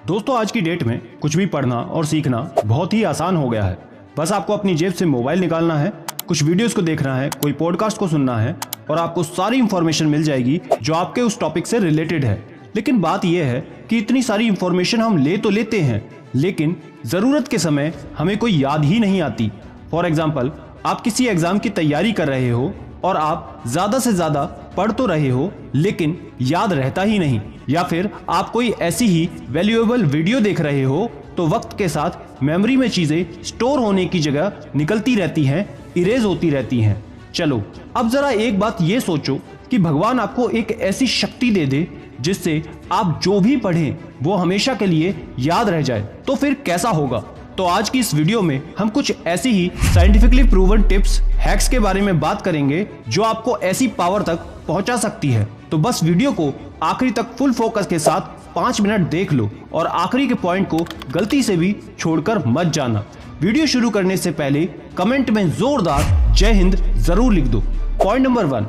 दोस्तों आज की डेट में कुछ भी पढ़ना और सीखना बहुत ही आसान हो गया है। बस आपको अपनी जेब से मोबाइल निकालना है, कुछ वीडियोस को देखना है, कोई पॉडकास्ट को सुनना है और आपको सारी इंफॉर्मेशन मिल जाएगी जो आपके उस टॉपिक से रिलेटेड है। लेकिन बात यह है कि इतनी सारी इंफॉर्मेशन हम ले तो लेते हैं, लेकिन ज़रूरत के समय हमें कोई याद ही नहीं आती। फॉर एग्जाम्पल, आप किसी एग्जाम की तैयारी कर रहे हो और आप ज़्यादा से ज़्यादा पढ़ तो रहे हो लेकिन याद रहता ही नहीं, या फिर आप कोई ऐसी ही वैल्यूएबल वीडियो देख रहे हो तो वक्त के साथ मेमोरी में चीज़ें स्टोर होने की जगह निकलती रहती हैं, इरेज होती रहती हैं। चलो अब ज़रा एक बात ये सोचो कि भगवान आपको एक ऐसी शक्ति दे दे जिससे आप जो भी पढ़ें वो हमेशा के लिए याद रह जाए, तो फिर कैसा होगा। तो आज की इस वीडियो में हम कुछ ऐसी ही साइंटिफिकली प्रूवन टिप्स, हैक्स के बारे में बात करेंगे जो आपको ऐसी पावर तक पहुंचा सकती है। तो बस वीडियो को आखिरी तक फुल फोकस के साथ 5 मिनट देख लो और आखिरी के पॉइंट को गलती से भी छोड़कर मत जाना। वीडियो शुरू करने से पहले कमेंट में जोरदार जय हिंद जरूर लिख दो। पॉइंट नंबर 1,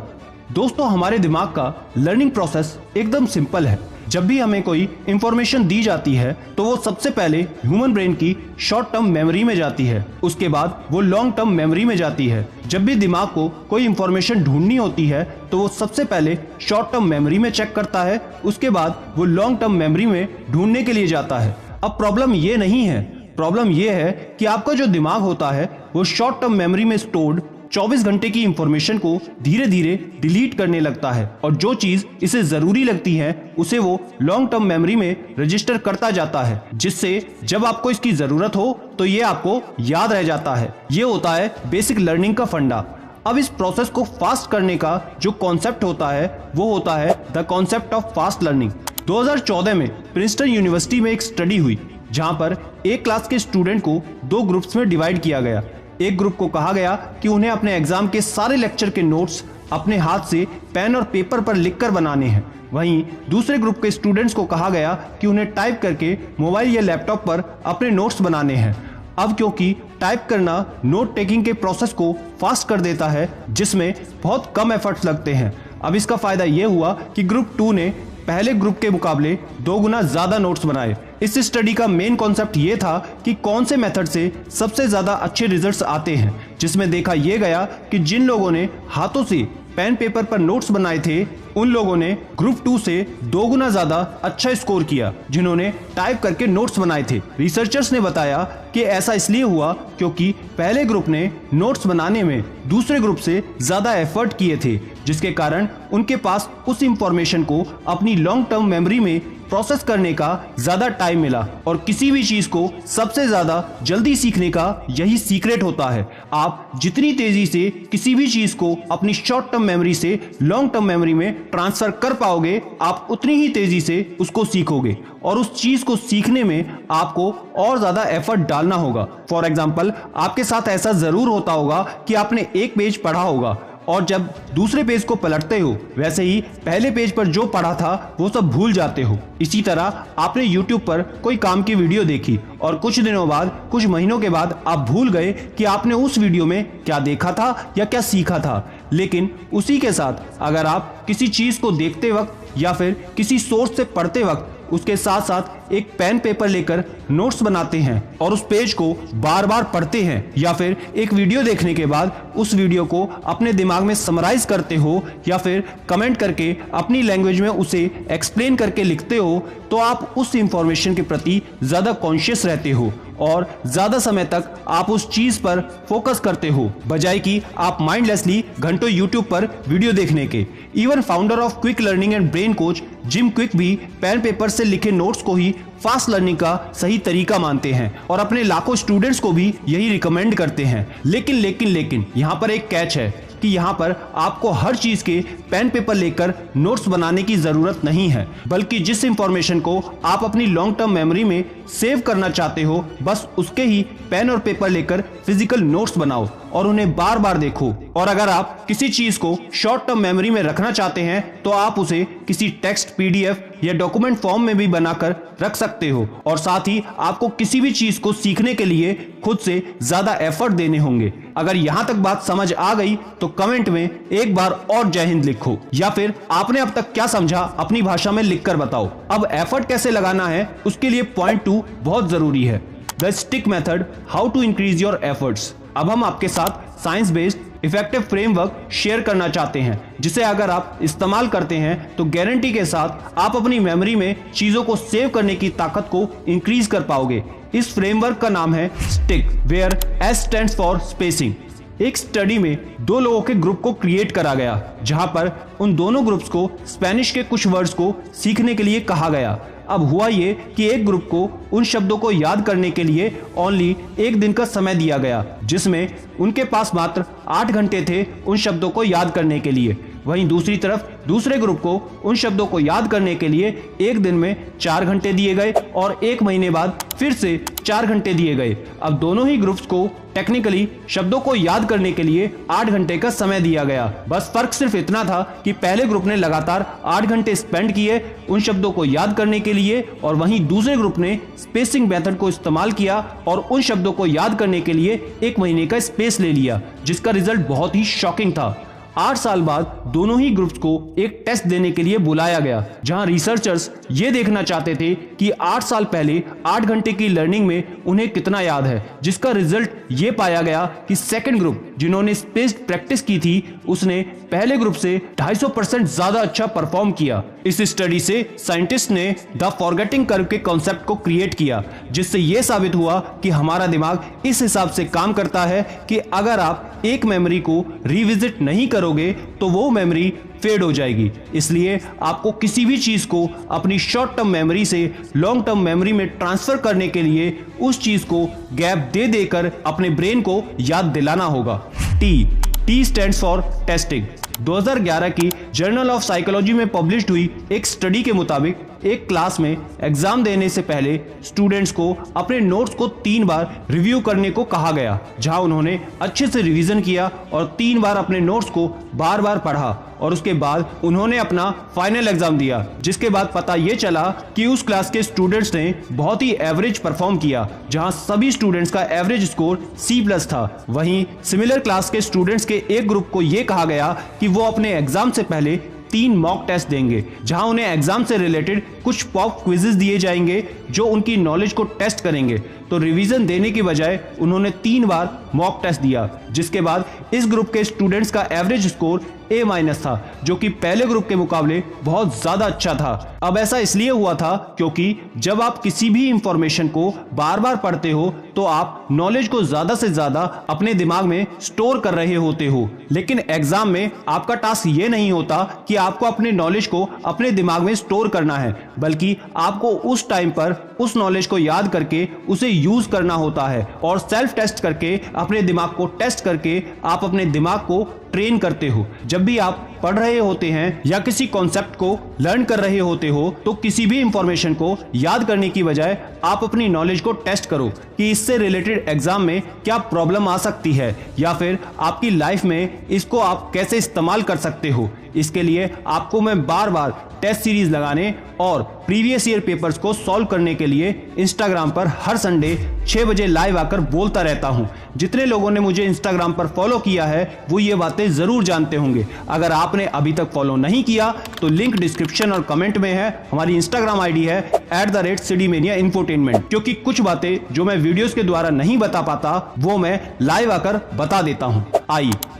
दोस्तों हमारे दिमाग का लर्निंग प्रोसेस एकदम सिंपल है। जब भी हमें कोई इंफॉर्मेशन दी जाती है तो वो सबसे पहले ह्यूमन ब्रेन की शॉर्ट टर्म मेमोरी में जाती है, उसके बाद वो लॉन्ग टर्म मेमोरी में जाती है। जब भी दिमाग को कोई इंफॉर्मेशन ढूंढनी होती है तो वो सबसे पहले शॉर्ट टर्म मेमोरी में चेक करता है, उसके बाद वो लॉन्ग टर्म मेमोरी में ढूंढने के लिए जाता है। अब प्रॉब्लम ये नहीं है, प्रॉब्लम ये है कि आपका जो दिमाग होता है वो शॉर्ट टर्म मेमोरी में स्टोर्ड 24 घंटे की इंफॉर्मेशन को धीरे धीरे डिलीट करने लगता है और जो चीज इसे जरूरी लगती है उसे वो लॉन्ग टर्म मेमोरी में रजिस्टर करता जाता है, जिससे जब आपको इसकी जरूरत हो तो ये आपको याद रह जाता है। ये होता है बेसिक लर्निंग का फंडा। अब इस प्रोसेस को फास्ट करने का जो कॉन्सेप्ट होता है वो होता है the concept of fast learning. 2014 में प्रिंसटन यूनिवर्सिटी में एक स्टडी हुई जहां पर एक क्लास के स्टूडेंट को 2 ग्रुप्स में डिवाइड किया गया। एक ग्रुप को कहा गया कि उन्हें अपने एग्जाम के सारे लेक्चर के नोट्स अपने हाथ से पेन और पेपर पर लिखकर बनाने हैं। वहीं दूसरे ग्रुप के स्टूडेंट्स को कहा गया कि उन्हें टाइप करके मोबाइल या लैपटॉप पर अपने नोट्स बनाने हैं। अब क्योंकि टाइप करना नोट टेकिंग के प्रोसेस को फास्ट कर देता है जिसमें बहुत कम एफर्ट्स लगते हैं, अब इसका फायदा यह हुआ कि ग्रुप 2 ने पहले ग्रुप के मुकाबले 2 गुना ज्यादा नोट्स बनाए। इस स्टडी का मेन कॉन्सेप्ट ये था कि कौन से मेथड से सबसे ज्यादा अच्छे रिजल्ट्स आते हैं, जिसमें देखा यह गया कि जिन लोगों ने हाथों से पेन पेपर पर नोट्स बनाए थे उन लोगों ने ग्रुप 2 से 2 गुना ज्यादा अच्छा स्कोर किया जिन्होंने टाइप करके नोट्स बनाए थे। रिसर्चर्स ने बताया कि ऐसा इसलिए हुआ क्योंकि पहले ग्रुप ने नोट्स बनाने में दूसरे ग्रुप से ज्यादा एफर्ट किए थे, जिसके कारण उनके पास उस इंफॉर्मेशन को अपनी लॉन्ग टर्म मेमोरी में प्रोसेस करने का ज्यादा टाइम मिला। और किसी भी चीज को सबसे ज्यादा जल्दी सीखने का यही सीक्रेट होता है। आप जितनी तेजी से किसी भी चीज को अपनी शॉर्ट टर्म मेमोरी से लॉन्ग टर्म मेमोरी में ट्रांसफर कर पाओगे, आप उतनी ही तेजी से उसको सीखोगे और उस चीज को सीखने में आपको और ज्यादा एफर्ट डालना होगा। फॉर एग्जाम्पल, आपके साथ ऐसा जरूर होता होगा कि आपने एक पेज पढ़ा होगा और जब दूसरे पेज को पलटते हो वैसे ही पहले पेज पर जो पढ़ा था वो सब भूल जाते हो। इसी तरह आपने YouTube पर कोई काम की वीडियो देखी और कुछ दिनों बाद, कुछ महीनों के बाद आप भूल गए कि आपने उस वीडियो में क्या देखा था या क्या सीखा था। लेकिन उसी के साथ अगर आप किसी चीज को देखते वक्त या फिर किसी सोर्स से पढ़ते वक्त उसके साथ साथ एक पेन पेपर लेकर नोट्स बनाते हैं और उस पेज को बार बार पढ़ते हैं, या फिर एक वीडियो देखने के बाद उस वीडियो को अपने दिमाग में समराइज करते हो या फिर कमेंट करके अपनी लैंग्वेज में उसे एक्सप्लेन करके लिखते हो, तो आप उस इंफॉर्मेशन के प्रति ज्यादा कॉन्शियस रहते हो और ज्यादा समय तक आप उस चीज पर फोकस करते हो बजाय कि आप माइंडलेसली घंटों YouTube पर वीडियो देखने के। Even founder of quick learning and brain coach gym quick भी पेन पेपर से लिखे नोट्स को ही फास्ट लर्निंग का सही तरीका मानते हैं और अपने लाखों स्टूडेंट्स को भी यही रिकमेंड करते हैं। लेकिन यहाँ पर एक कैच है कि यहाँ पर आपको हर चीज के पेन पेपर लेकर नोट्स बनाने की जरूरत नहीं है, बल्कि जिस इंफॉर्मेशन को आप अपनी लॉन्ग टर्म मेमोरी में सेव करना चाहते हो बस उसके ही पेन और पेपर लेकर फिजिकल नोट्स बनाओ। और उन्हें बार बार देखो। और अगर आप किसी चीज को शॉर्ट टर्म मेमोरी में रखना चाहते हैं तो आप उसे किसी टेक्स्ट, पीडीएफ या डॉक्यूमेंट फॉर्म में भी बनाकर रख सकते हो। और साथ ही आपको किसी भी चीज को सीखने के लिए खुद से ज्यादा एफर्ट देने होंगे। अगर यहां तक बात समझ आ गई तो कमेंट में एक बार और जय हिंद लिखो, या फिर आपने अब तक क्या समझा अपनी भाषा में लिखकर बताओ। अब एफर्ट कैसे लगाना है उसके लिए पॉइंट 2 बहुत जरूरी है, the stick method, how to increase your efforts. अब हम आपके साथ science based effective framework share करना चाहते हैं, जिसे अगर आप इस्तेमाल करते हैं तो गारंटी के साथ आप अपनी मेमोरी में चीजों को सेव करने की ताकत को इंक्रीज कर पाओगे। इस फ्रेमवर्क का नाम है stick, where S stands for spacing. एक स्टडी में 2 लोगों के ग्रुप को क्रिएट करा गया, जहां पर उन दोनों ग्रुप्स को स्पेनिश के कुछ वर्ड्स को सीखने के लिए कहा गया। अब हुआ ये कि एक ग्रुप को उन शब्दों को याद करने के लिए ओनली 1 दिन का समय दिया गया, जिसमें उनके पास मात्र 8 घंटे थे उन शब्दों को याद करने के लिए। वहीं दूसरी तरफ दूसरे ग्रुप को उन शब्दों को याद करने के लिए 1 दिन में 4 घंटे दिए गए और 1 महीने बाद फिर से 4 घंटे दिए गए। अब दोनों ही ग्रुप्स को टेक्निकली शब्दों को याद करने के लिए 8 घंटे का समय दिया गया। बस फर्क सिर्फ इतना था कि पहले ग्रुप ने लगातार 8 घंटे स्पेंड किए उन शब्दों को याद करने के लिए, और वहीं दूसरे ग्रुप ने स्पेसिंग मेथड को इस्तेमाल किया और उन शब्दों को याद करने के लिए 1 महीने का स्पेस ले लिया, जिसका रिजल्ट बहुत ही शॉकिंग था। 8 साल बाद दोनों ही ग्रुप्स को एक टेस्ट देने के लिए बुलाया गया, जहां रिसर्चर्स ये देखना चाहते थे कि 8 साल पहले 8 घंटे की लर्निंग में उन्हें कितना याद है। जिसका रिजल्ट ये पाया गया कि सेकंड ग्रुप जिन्होंने स्पेस्ड प्रैक्टिस की थी उसने पहले ग्रुप से 250% ज्यादा अच्छा परफॉर्म किया। इस स्टडी से साइंटिस्ट ने द फॉरगेटिंग कर्व के कॉन्सेप्ट को क्रिएट किया, जिससे यह साबित हुआ कि हमारा दिमाग इस हिसाब से काम करता है कि अगर आप एक मेमोरी को रिविजिट नहीं करोगे तो वो मेमोरी फेड हो जाएगी। इसलिए आपको किसी भी चीज को अपनी शॉर्ट टर्म मेमोरी से लॉन्ग टर्म मेमोरी में ट्रांसफर करने के लिए उस चीज को गैप दे देकर अपने ब्रेन को याद दिलाना होगा। T stands for testing. 2011 की जर्नल ऑफ साइकोलॉजी में पब्लिश हुई एक स्टडी के मुताबिक एक क्लास में एग्जाम देने से पहले स्टूडेंट्स को अपने नोट्स को 3 बार रिव्यू करने को कहा गया, जहां उन्होंने अच्छे से रिवीजन किया और 3 बार अपने नोट्स को बार बार पढ़ा और उसके बाद उन्होंने अपना फाइनल एग्जाम दिया। जिसके बाद पता ये चला कि उस क्लास के स्टूडेंट्स ने बहुत ही एवरेज परफॉर्म किया, जहां सभी स्टूडेंट्स का एवरेज स्कोर C+ था। वहीं सिमिलर क्लास के स्टूडेंट्स के एक ग्रुप को यह कहा गया कि वो अपने एग्जाम से पहले 3 मॉक टेस्ट देंगे, जहां उन्हें एग्जाम से रिलेटेड कुछ पॉप क्विजेस दिए जाएंगे जो उनकी नॉलेज को टेस्ट करेंगे। तो रिवीजन देने की बजाय उन्होंने 3 बार मॉक टेस्ट दिया, जिसके बाद इस ग्रुप के स्टूडेंट्स का एवरेज स्कोर A- था, जो कि पहले ग्रुप के मुकाबले बहुत ज्यादा अच्छा था। अब ऐसा इसलिए हुआ था क्योंकि जब आप किसी भी इंफॉर्मेशन को बार बार पढ़ते हो तो आप नॉलेज को ज्यादा से ज्यादा अपने दिमाग में स्टोर कर रहे होते हो, लेकिन एग्जाम में आपका टास्क ये नहीं होता कि आपको अपने नॉलेज को अपने दिमाग में स्टोर करना है, बल्कि आपको उस टाइम पर उस नॉलेज को याद करके उसे यूज करना होता है और सेल्फ टेस्ट करके अपने दिमाग को टेस्ट करके आप अपने दिमाग को ट्रेन करते हो। जब भी आप पढ़ रहे होते हैं या किसी कॉन्सेप्ट को लर्न कर रहे होते हो तो किसी भी इंफॉर्मेशन को याद करने की बजाय आप अपनी नॉलेज को टेस्ट करो कि इससे रिलेटेड एग्जाम में क्या प्रॉब्लम आ सकती है या फिर आपकी लाइफ में इसको आप कैसे इस्तेमाल कर सकते हो। इसके लिए आपको मैं बार बार टेस्ट सीरीज लगाने और प्रीवियस ईयर पेपर्स को सॉल्व करने के लिए इंस्टाग्राम पर हर संडे 6 बजे लाइव आकर बोलता रहता हूं। जितने लोगों ने मुझे इंस्टाग्राम पर फॉलो किया है वो ये बातें जरूर जानते होंगे। अगर आपने अभी तक फॉलो नहीं किया तो लिंक डिस्क्रिप्शन और कमेंट में है। हमारी इंस्टाग्राम आईडी है @CDMania-Infotainment, क्योंकि कुछ बातें जो मैं वीडियोस के द्वारा नहीं बता पाता वो मैं लाइव आकर बता देता हूं।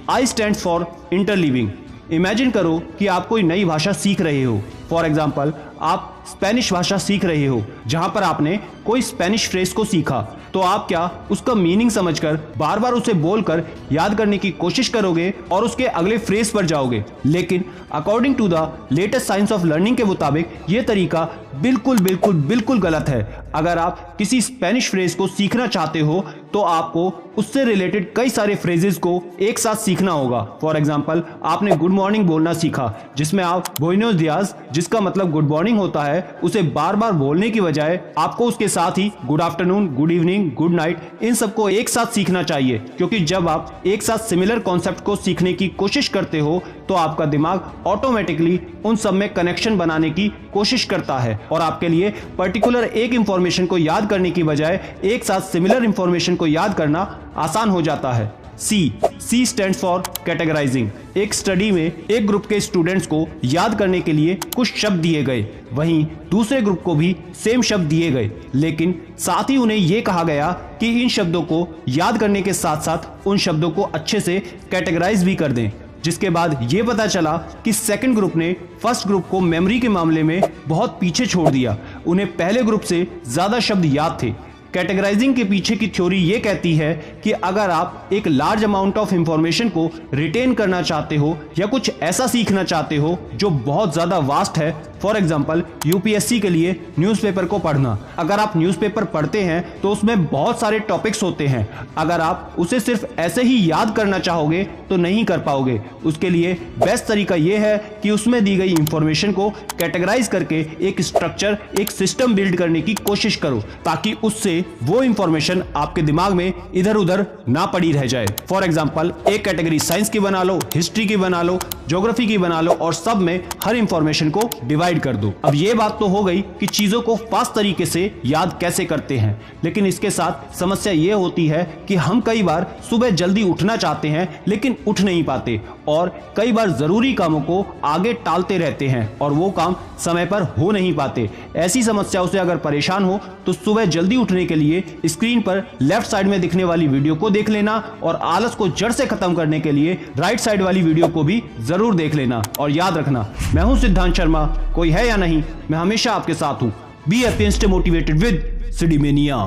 आई स्टैंड्स फॉर इंटरलीविंग। इमेजिन करो कि आप कोई नई भाषा सीख रहे हो। फॉर एग्जाम्पल आप स्पेनिश भाषा सीख रहे हो, जहां पर आपने कोई स्पेनिश फ्रेज को सीखा, तो आप क्या उसका मीनिंग समझकर बार बार उसे बोलकर याद करने की कोशिश करोगे और उसके अगले फ्रेज पर जाओगे। लेकिन according to the latest science of learning के मुताबिक यह तरीका बिल्कुल गलत है। अगर आप किसी स्पेनिश फ्रेज को सीखना चाहते हो तो आपको उससे रिलेटेड कई सारे फ्रेजेस को एक साथ सीखना होगा। फॉर एग्जाम्पल, आपने गुड मॉर्निंग बोलना सीखा, जिसमें आप बुएनोस दियास, जिसका मतलब गुड मॉर्निंग होता है, उसे बार बार बोलने की बजाय आपको उसके साथ ही good afternoon, good evening, good night, इन सबको एक साथ सीखना चाहिए। क्योंकि जब आप एक साथ सिमिलर कॉन्सेप्ट को सीखने की कोशिश करते हो तो आपका दिमाग ऑटोमेटिकली उन सब में कनेक्शन बनाने की कोशिश करता है और आपके लिए पर्टिकुलर एक इंफॉर्मेशन को याद करने की बजाय एक साथ सिमिलर इंफॉर्मेशन को याद करना आसान हो जाता है। C stands for categorising. एक स्टडी में एक ग्रुप के स्टूडेंट्स को याद करने के लिए कुछ शब्द दिए गए, वहीं दूसरे ग्रुप को भी सेम शब्द दिए गए, लेकिन साथ ही उन्हें यह कहा गया कि इन शब्दों को याद करने के साथ साथ उन शब्दों को अच्छे से कैटेगराइज भी कर दें। जिसके बाद यह पता चला कि सेकंड ग्रुप ने फर्स्ट ग्रुप को मेमोरी के मामले में बहुत पीछे छोड़ दिया। उन्हें पहले ग्रुप से ज्यादा शब्द याद थे। कैटेगराइजिंग के पीछे की थ्योरी ये कहती है कि अगर आप एक लार्ज अमाउंट ऑफ इंफॉर्मेशन को रिटेन करना चाहते हो या कुछ ऐसा सीखना चाहते हो जो बहुत ज्यादा वास्ट है, फॉर एग्जाम्पल यूपीएससी के लिए न्यूज़पेपर को पढ़ना। अगर आप न्यूज़पेपर पढ़ते हैं तो उसमें बहुत सारे टॉपिक्स होते हैं। अगर आप उसे सिर्फ ऐसे ही याद करना चाहोगे तो नहीं कर पाओगे। उसके लिए बेस्ट तरीका यह है कि उसमें दी गई इंफॉर्मेशन को कैटेगराइज करके एक स्ट्रक्चर, एक सिस्टम बिल्ड करने की कोशिश करो, ताकि उससे वो इंफॉर्मेशन आपके दिमाग में इधर उधर ना पड़ी रह जाए। फॉर एग्जाम्पल, एक कैटेगरी साइंस की बना लो, हिस्ट्री की बना लो, ज्योग्राफी की बना लो और सब में हर इंफॉर्मेशन को डिवाइड कर दो। अब ये बात तो हो गई कि चीजों को फास्ट तरीके से याद कैसे करते हैं, लेकिन इसके साथ समस्या ये होती है कि हम कई बार सुबह जल्दी उठना चाहते हैं लेकिन उठ नहीं पाते और कई बार जरूरी कामों को आगे टालते रहते हैं और वो काम समय पर हो नहीं पाते। ऐसी समस्याओं से अगर परेशान हो तो सुबह जल्दी उठने के लिए स्क्रीन पर लेफ्ट साइड में दिखने वाली वीडियो को देख लेना और आलस को जड़ से खत्म करने के लिए राइट साइड वाली वीडियो को भी जरूर देख लेना। और याद रखना, मैं हूं सिद्धांत शर्मा, कोई है या नहीं, मैं हमेशा आपके साथ हूं। Be happy and stay motivated with सिडीमेनिया।